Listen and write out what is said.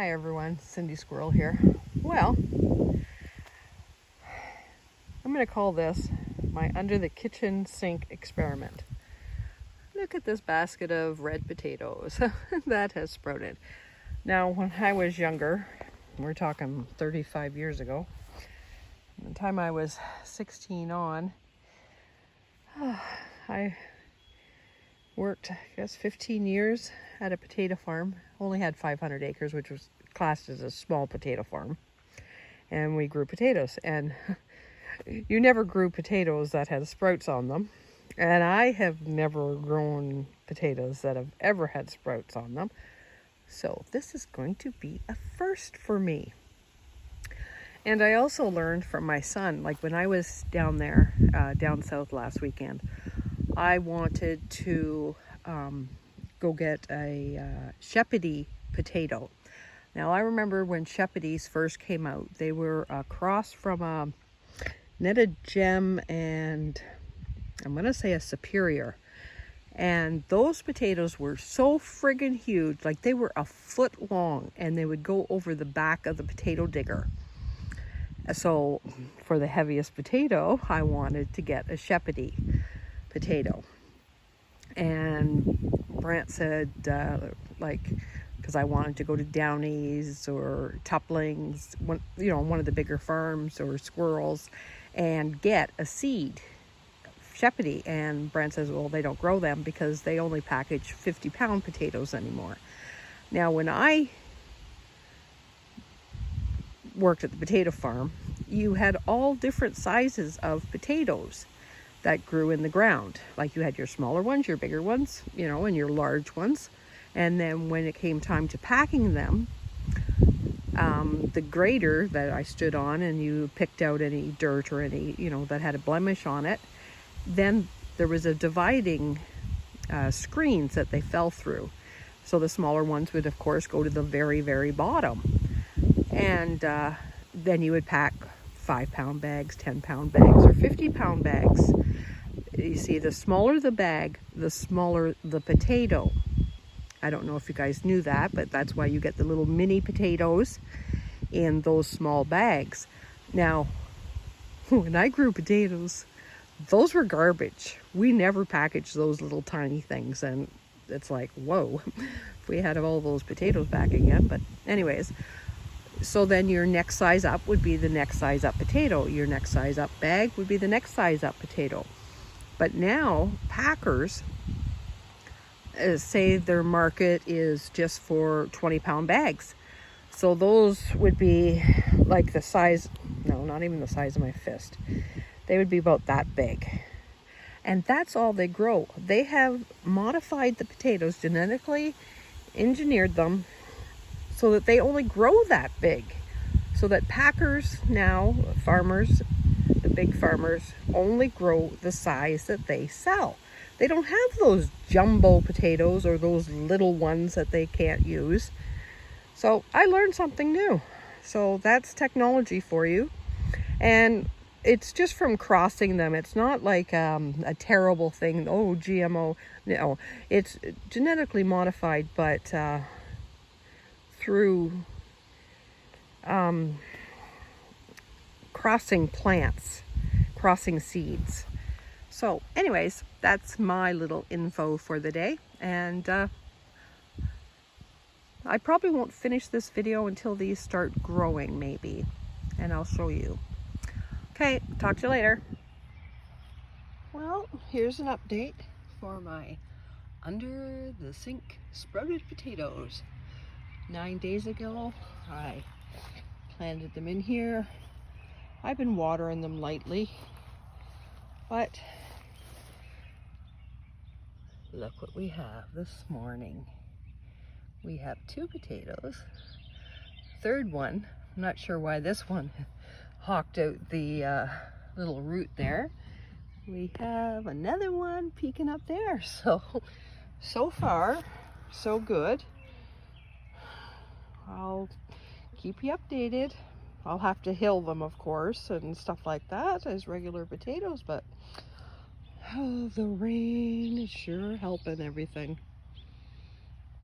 Hi everyone, Cindy Squirrel here. Well, I'm going to call this my under the kitchen sink experiment. Look at this basket of red potatoes that has sprouted. Now, when I was younger, we're talking 35 years ago, the time I was 16 on, I worked, 15 years at a potato farm. Only had 500 acres, which was classed as a small potato farm. And we grew potatoes. And you never grew potatoes that had sprouts on them. And I have never grown potatoes that have ever had sprouts on them. So this is going to be a first for me. And I also learned from my son, like when I was down there, down south last weekend, I wanted to go get a Shepherdie potato. Now I remember when Shepherdies first came out, they were a cross from a netted gem and I'm going to say a superior. And those potatoes were so friggin' huge, like they were a foot long and they would go over the back of the potato digger. So for the heaviest potato, I wanted to get a Shepherdie potato. And Brant said, because I wanted to go to Downey's or Tupling's, one of the bigger farms, or Squirrels, and get a seed, Shepherdie. And Brant says, well, they don't grow them because they only package 50-pound potatoes anymore. Now, when I worked at the potato farm, you had all different sizes of potatoes that grew in the ground. Like you had your smaller ones, your bigger ones, and your large ones. And then when it came time to packing them, the grader that I stood on, and you picked out any dirt or any, that had a blemish on it, then there was a dividing screens that they fell through. So the smaller ones would, of course, go to the very, very bottom. And then you would pack 5-pound bags, 10-pound bags, or 50-pound bags. You see, the smaller the bag, the smaller the potato. I don't know if you guys knew that, but that's why you get the little mini potatoes in those small bags. Now, when I grew potatoes, those were garbage. We never packaged those little tiny things, and it's like, whoa, if we had all those potatoes back again. But anyways, so then your next size up would be the next size up potato. Your next size up bag would be the next size up potato. But now packers say their market is just for 20-pound bags. So those would be like the size, no, not even the size of my fist. They would be about that big. And that's all they grow. They have modified the potatoes, genetically engineered them so that they only grow that big. So that packers now, farmers, the big farmers, only grow the size that they sell. They don't have those jumbo potatoes or those little ones that they can't use. So I learned something new. So that's technology for you. And it's just from crossing them. It's not like a terrible thing. Oh, GMO. No, it's genetically modified, but through crossing plants, crossing seeds. So anyways, that's my little info for the day. And I probably won't finish this video until these start growing, maybe. And I'll show you. Okay, talk to you later. Well, here's an update for my under the sink sprouted potatoes. 9 days ago, I planted them in here. I've been watering them lightly, but look what we have this morning. We have 2 potatoes. Third one, I'm not sure why this one hawked out the little root there. We have another one peeking up there. So far, so good. I'll keep you updated. I'll have to hill them, of course, and stuff like that as regular potatoes, but oh, the rain is sure helping everything.